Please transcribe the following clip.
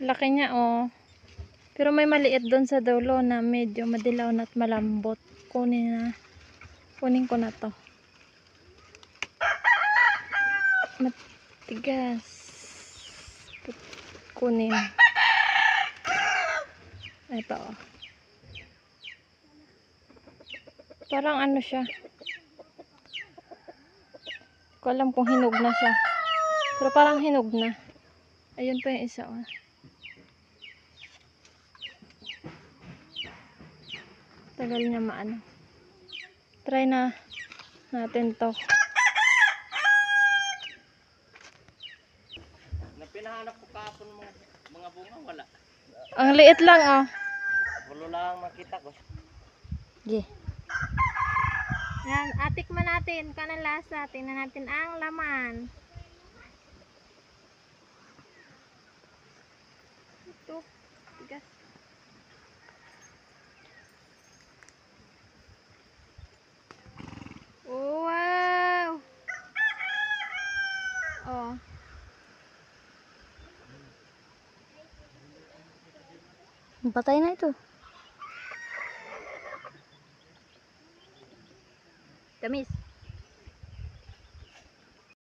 Laki niya, oh. Pero may maliit doon sa dulo na medyo madilaw na at malambot. Kunin ko na to. Matigas. Kunin. Ito, oh. Parang ano siya. Ko alam kung hinog na siya. Pero parang hinog na. Ayun pa yung isa, oh. Tagal niya maano. Try na natin to. Na pinahanap ko kahapon mga bunga, wala. Ang liit lang, oh. Wala lang makita ko. Okay. Yan, atikman natin kung anong lasa. Tingnan natin ang laman. Ito, tigas. Wow! Oh. Patay na ito. Tamis.